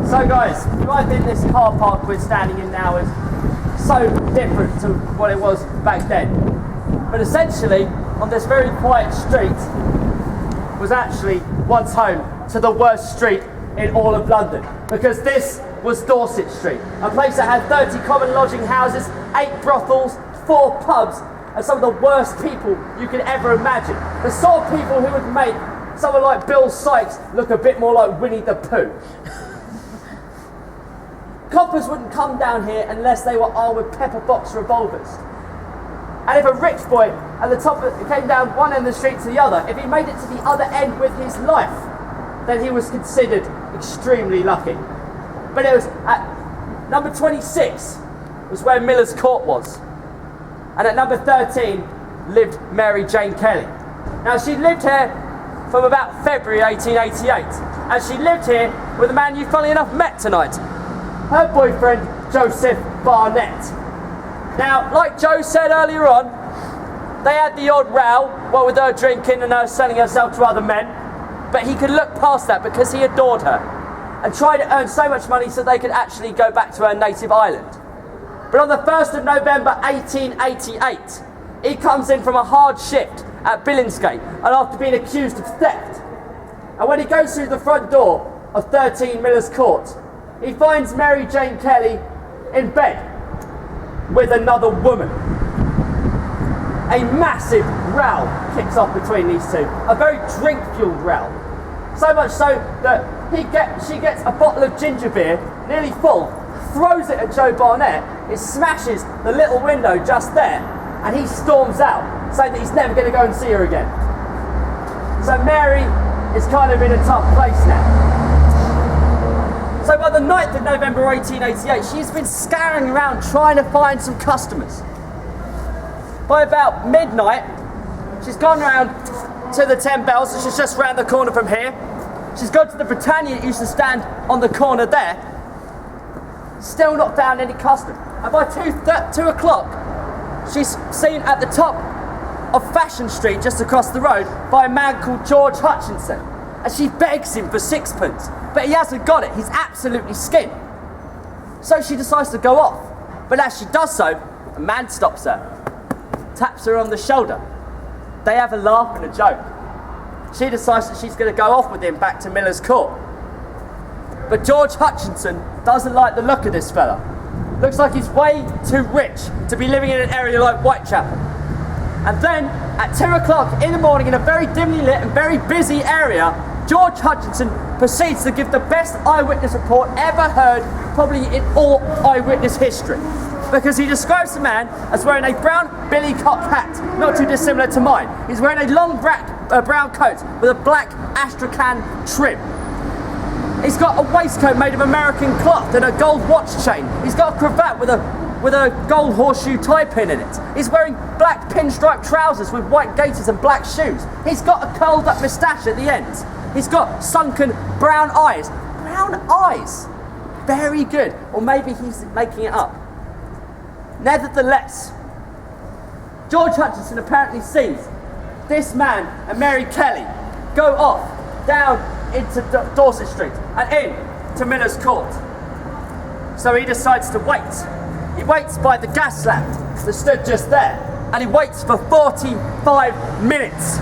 So guys, driving this car park we're standing in now is so different to what it was back then. But essentially, on this very quiet street was actually once home to the worst street in all of London. Because this was Dorset Street, a place that had 30 common lodging houses, 8 brothels, 4 pubs, and some of the worst people you could ever imagine. The sort of people who would make someone like Bill Sikes look a bit more like Winnie the Pooh. Coppers wouldn't come down here unless they were armed with pepper box revolvers. And if a rich boy at the top came down one end of the street to the other, if he made it to the other end with his life, then he was considered extremely lucky. But it was at number 26 was where Miller's Court was. And at number 13 lived Mary Jane Kelly. Now she lived here from about February 1888. And she lived here with a man you funnily enough met tonight. Her boyfriend, Joseph Barnett. Now, like Joe said earlier on, they had the odd row, what with her drinking and her selling herself to other men, but he could look past that because he adored her and tried to earn so much money so they could actually go back to her native island. But on the 1st of November 1888, he comes in from a hard shift at Billingsgate and after being accused of theft. And when he goes through the front door of 13 Miller's Court, he finds Mary Jane Kelly in bed with another woman. A massive row kicks off between these two, a very drink-fueled row. So much so that she gets a bottle of ginger beer, nearly full, throws it at Joe Barnett, it smashes the little window just there, and he storms out, saying that he's never going to go and see her again. So Mary is kind of in a tough place now. So by the 9th of November 1888, she's been scouring around trying to find some customers. By about midnight, she's gone round to the 10 Bells, which is just round the corner from here. She's gone to the Britannia that used to stand on the corner there. Still not found any customer. And by 2 o'clock, she's seen at the top of Fashion Street, just across the road, by a man called George Hutchinson. And she begs him for 6pence. But he hasn't got it, he's absolutely skint. So she decides to go off. But as she does so, a man stops her, taps her on the shoulder. They have a laugh and a joke. She decides that she's going to go off with him back to Miller's Court. But George Hutchinson doesn't like the look of this fella. Looks like he's way too rich to be living in an area like Whitechapel. And then, at 2 o'clock in the morning, in a very dimly lit and very busy area, George Hutchinson proceeds to give the best eyewitness report ever heard, probably in all eyewitness history. Because he describes the man as wearing a brown billycock hat, not too dissimilar to mine. He's wearing a long brown coat with a black astrakhan trim. He's got a waistcoat made of American cloth and a gold watch chain. He's got a cravat with a gold horseshoe tie pin in it. He's wearing black pinstripe trousers with white gaiters and black shoes. He's got a curled up moustache at the ends. He's got sunken brown eyes. Brown eyes! Very good. Or maybe he's making it up. Nevertheless, George Hutchinson apparently sees this man and Mary Kelly go off down into Dorset Street and in to Miller's Court. So he decides to wait. He waits by the gas lamp that stood just there, and he waits for 45 minutes.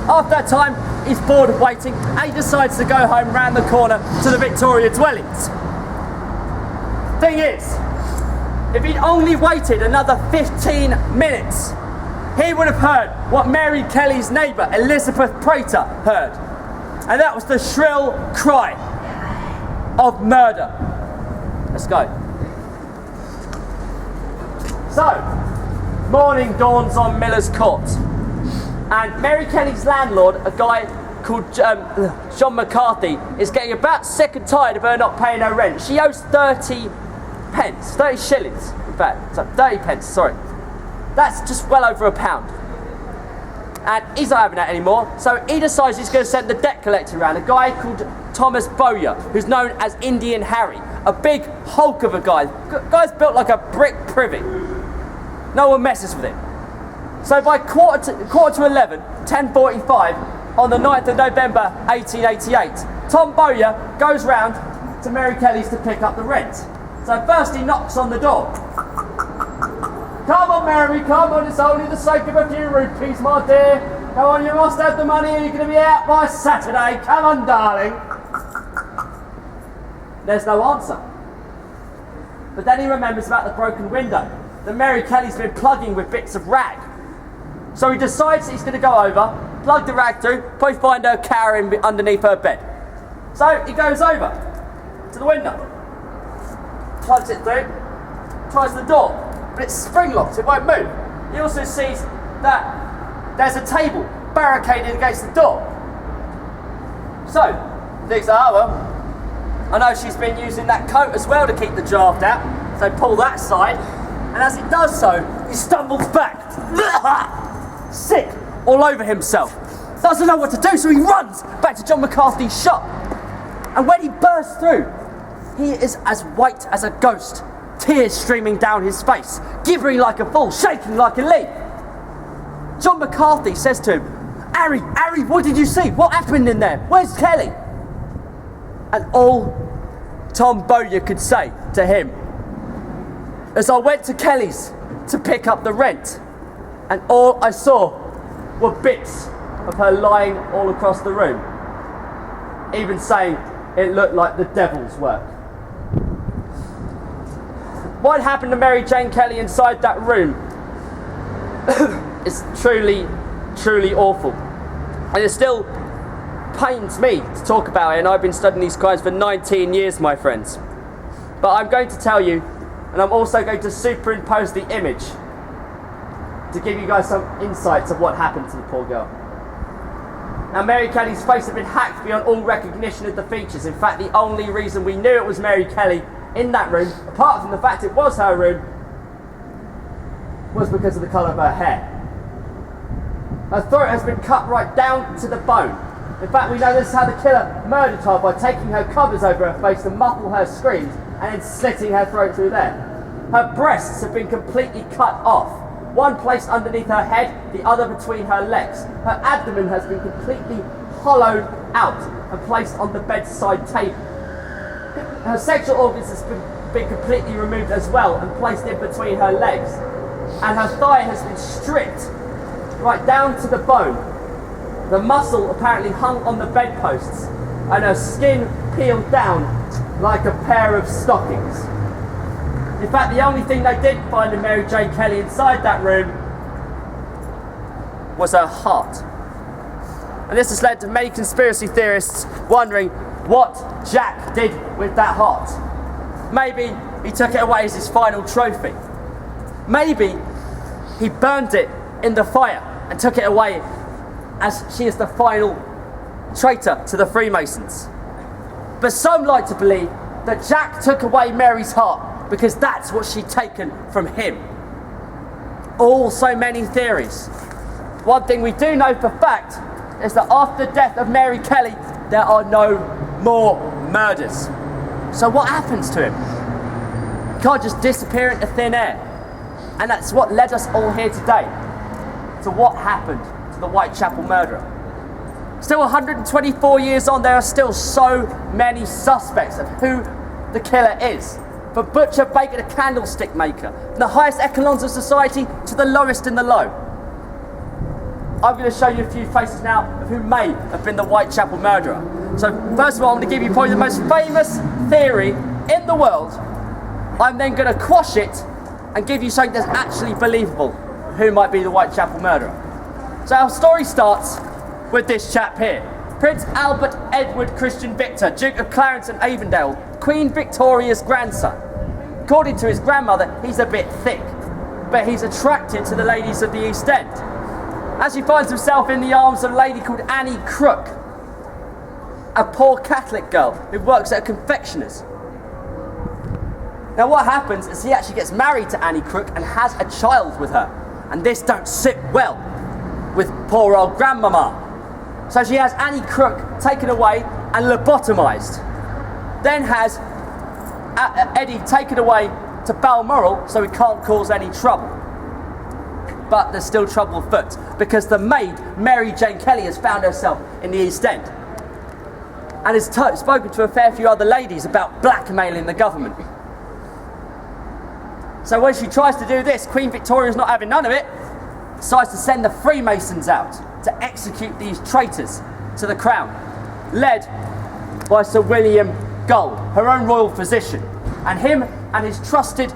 After that time, he's bored of waiting, and he decides to go home round the corner to the Victoria dwellings. Thing is, if he'd only waited another 15 minutes, he would have heard what Mary Kelly's neighbour, Elizabeth Prater, heard. And that was the shrill cry of murder. Let's go. So, morning dawns on Miller's Court. And Mary Kelly's landlord, a guy called John McCarthy, is getting about sick and tired of her not paying her rent. She owes 30 shillings, in fact. So 30 pence, sorry. That's just well over £1. And he's not having that anymore, so he decides he's going to send the debt collector around, a guy called Thomas Bowyer, who's known as Indian Harry, a big hulk of a guy. Guy's built like a brick privy. No one messes with him. So by quarter to 11, 10:45, on the 9th of November 1888, Tom Bowyer goes round to Mary Kelly's to pick up the rent. So first he knocks on the door. Come on, Mary, come on, it's only the sake of a few rupees, my dear. Come on, you must have the money or you're going to be out by Saturday. Come on, darling. There's no answer. But then he remembers about the broken window that Mary Kelly's been plugging with bits of rag. So he decides he's going to go over, plug the rag through, probably find her cowering underneath her bed. So he goes over to the window, plugs it through, tries the door, but it's spring locked, it won't move. He also sees that there's a table barricaded against the door. So he thinks, oh well, I know she's been using that coat as well to keep the draft out, so pull that aside, and as he does so, he stumbles back, sick, all over himself. Doesn't know what to do, so he runs back to John McCarthy's shop. And when he bursts through, he is as white as a ghost, tears streaming down his face, gibbering like a fool, shaking like a leaf. John McCarthy says to him, Harry, what did you see? What happened in there? Where's Kelly? And all Tom Bowyer could say to him is, I went to Kelly's to pick up the rent, and all I saw were bits of her lying all across the room, even saying it looked like the devil's work. What happened to Mary Jane Kelly inside that room is truly, truly awful. And it still pains me to talk about it, and I've been studying these crimes for 19 years, my friends. But I'm going to tell you, and I'm also going to superimpose the image to give you guys some insights of what happened to the poor girl. Now, Mary Kelly's face had been hacked beyond all recognition of the features. In fact, the only reason we knew it was Mary Kelly in that room, apart from the fact it was her room, was because of the colour of her hair. Her throat has been cut right down to the bone. In fact, we know this is how the killer murdered her, by taking her covers over her face to muffle her screams and then slitting her throat through there. Her breasts have been completely cut off. One placed underneath her head, the other between her legs. Her abdomen has been completely hollowed out and placed on the bedside table. Her sexual organs have been completely removed as well and placed in between her legs. And her thigh has been stripped right down to the bone. The muscle apparently hung on the bedposts, and her skin peeled down like a pair of stockings. In fact, the only thing they did find in Mary Jane Kelly inside that room was her heart. And this has led to many conspiracy theorists wondering what Jack did with that heart. Maybe he took it away as his final trophy. Maybe he burned it in the fire and took it away as she is the final traitor to the Freemasons. But some like to believe that Jack took away Mary's heart because that's what she'd taken from him. All so many theories. One thing we do know for fact is that after the death of Mary Kelly, there are no more murders. So what happens to him? He can't just disappear into thin air. And that's what led us all here today, to what happened to the Whitechapel murderer. Still 124 years on, there are still so many suspects of who the killer is. From butcher, baker to candlestick maker, from the highest echelons of society to the lowest in the low. I'm going to show you a few faces now of who may have been the Whitechapel murderer. So first of all, I'm going to give you probably the most famous theory in the world. I'm then going to quash it and give you something that's actually believable, who might be the Whitechapel murderer. So our story starts with this chap here. Prince Albert Edward Christian Victor, Duke of Clarence and Avondale, Queen Victoria's grandson. According to his grandmother, he's a bit thick, but he's attracted to the ladies of the East End, as he finds himself in the arms of a lady called Annie Crook, a poor Catholic girl who works at a confectioner's. Now what happens is he actually gets married to Annie Crook and has a child with her, and this don't sit well with poor old grandmama. So she has Annie Crook taken away and lobotomised. Then has Eddie taken away to Balmoral so he can't cause any trouble. But there's still trouble afoot because the maid, Mary Jane Kelly, has found herself in the East End. and has spoken to a fair few other ladies about blackmailing the government. So when she tries to do this, Queen Victoria's not having none of it, decides to send the Freemasons out to execute these traitors to the crown, led by Sir William Gull, her own royal physician. And him and his trusted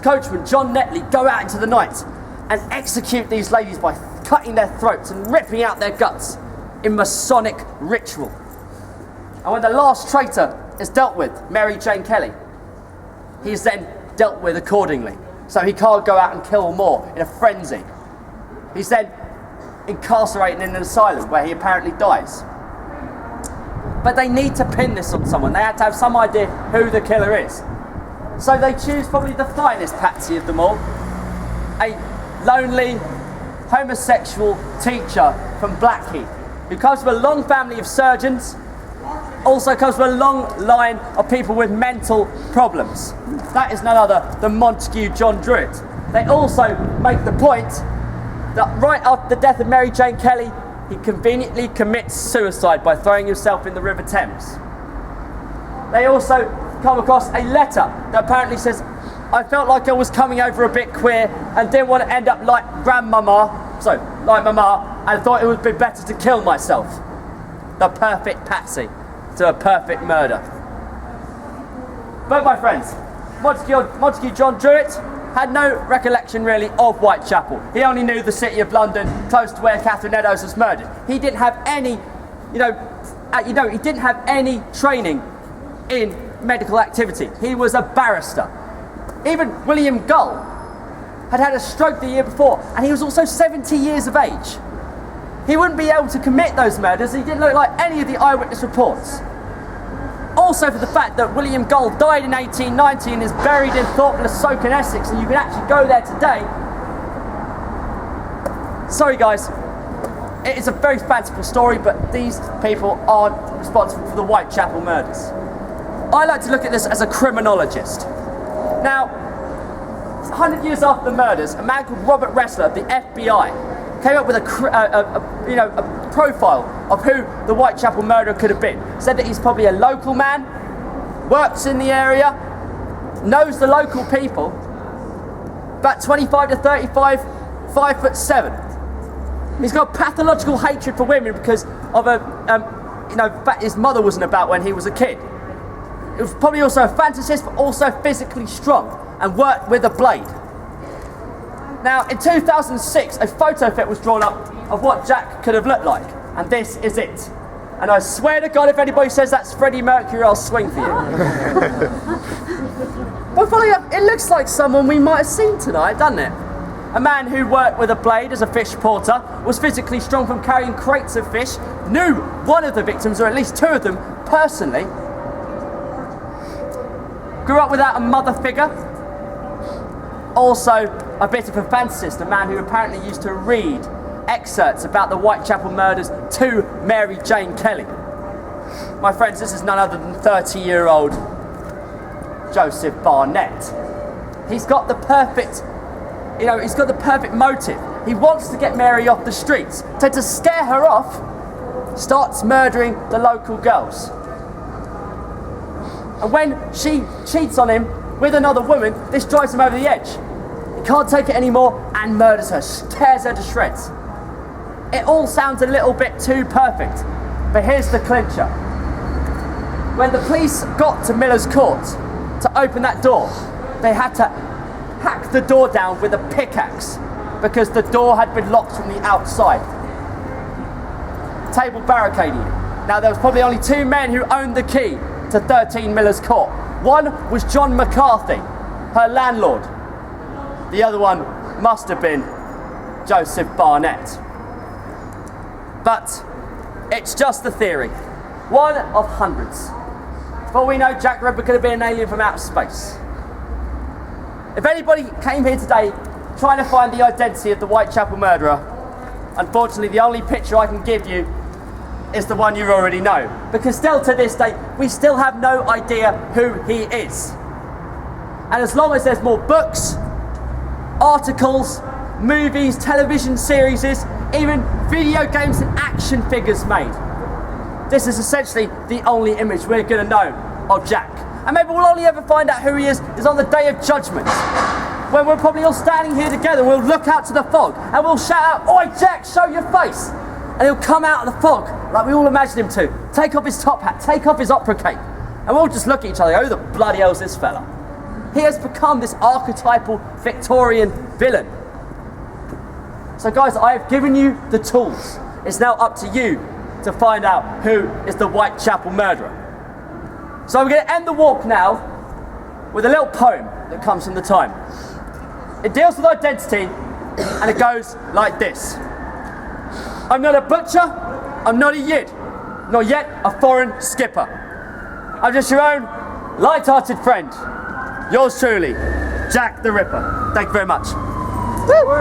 coachman, John Netley, go out into the night and execute these ladies by cutting their throats and ripping out their guts in Masonic ritual. And when the last traitor is dealt with, Mary Jane Kelly, he is then dealt with accordingly. So he can't go out and kill more in a frenzy. He's then incarcerated in an asylum where he apparently dies. But they need to pin this on someone. They had to have some idea who the killer is. So they choose probably the finest patsy of them all, a lonely, homosexual teacher from Blackheath, who comes from a long family of surgeons, also comes from a long line of people with mental problems. That is none other than Montague John Druitt. They also make the point that right after the death of Mary Jane Kelly, he conveniently commits suicide by throwing himself in the River Thames. They also come across a letter that apparently says, I felt like I was coming over a bit queer and didn't want to end up like grandmama, like mama, and thought it would be better to kill myself. The perfect patsy to a perfect murder. But my friends, Montague John Druitt had no recollection really of Whitechapel. He only knew the city of London, close to where Catherine Eddowes was murdered. He didn't have any, he didn't have any training in medical activity. He was a barrister. Even William Gull had a stroke the year before, and he was also 70 years of age. He wouldn't be able to commit those murders. He didn't look like any of the eyewitness reports. Also for the fact that William Gull died in 1890 and is buried in Thorpe-le-Soke in Essex, and you can actually go there today. Sorry guys, it is a very fanciful story, but these people aren't responsible for the Whitechapel murders. I like to look at this as a criminologist. Now, 100 years after the murders, a man called Robert Ressler of the FBI came up with a profile of who the Whitechapel murderer could have been. Said that he's probably a local man, works in the area, knows the local people, about 25 to 35, 5'7". He's got pathological hatred for women because of the fact his mother wasn't about when he was a kid. He was probably also a fantasist, but also physically strong, and worked with a blade. Now, in 2006, a photo fit was drawn up of what Jack could have looked like, and this is it. And I swear to God, if anybody says that's Freddie Mercury, I'll swing for you. But funny enough, it looks like someone we might have seen tonight, doesn't it? A man who worked with a blade as a fish porter, was physically strong from carrying crates of fish, knew one of the victims, or at least two of them, personally, grew up without a mother figure, also a bit of a fantasist, a man who apparently used to read excerpts about the Whitechapel murders to Mary Jane Kelly. My friends, this is none other than 30-year-old Joseph Barnett. He's got the perfect, motive. He wants to get Mary off the streets. So to scare her off, starts murdering the local girls. And when she cheats on him with another woman, this drives him over the edge. He can't take it anymore and murders her, tears her to shreds. It all sounds a little bit too perfect, but here's the clincher. When the police got to Miller's Court to open that door, they had to hack the door down with a pickaxe because the door had been locked from the outside. Table barricading it. Now there was probably only two men who owned the key to 13 Miller's Court. One was John McCarthy, her landlord. The other one must have been Joseph Barnett. But it's just a theory. One of hundreds. For all we know, Jack Ripper could have been an alien from outer space. If anybody came here today trying to find the identity of the Whitechapel murderer, unfortunately the only picture I can give you is the one you already know. Because still to this day, we still have no idea who he is. And as long as there's more books, articles, movies, television series, even video games and action figures made, this is essentially the only image we're going to know of Jack. And maybe we'll only ever find out who he is on the day of judgment, when we're probably all standing here together. We'll look out to the fog and we'll shout out, "Oi Jack, show your face!" And he'll come out of the fog like we all imagine him to. Take off his top hat, take off his opera cape, and we'll just look at each other and go, "Who the bloody hell's this fella?" He has become this archetypal Victorian villain. So guys, I have given you the tools. It's now up to you to find out who is the Whitechapel murderer. So we're going to end the walk now with a little poem that comes from the time. It deals with identity, and it goes like this. I'm not a butcher, I'm not a yid, nor yet a foreign skipper. I'm just your own light-hearted friend. Yours truly, Jack the Ripper. Thank you very much. Woo.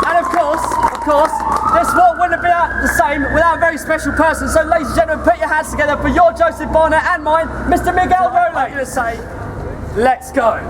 And of course, this walk wouldn't have been the same without a very special person. So ladies and gentlemen, put your hands together for your Joseph Barnett and mine, Mr. Miguel Rowley. I'm going to say, let's go.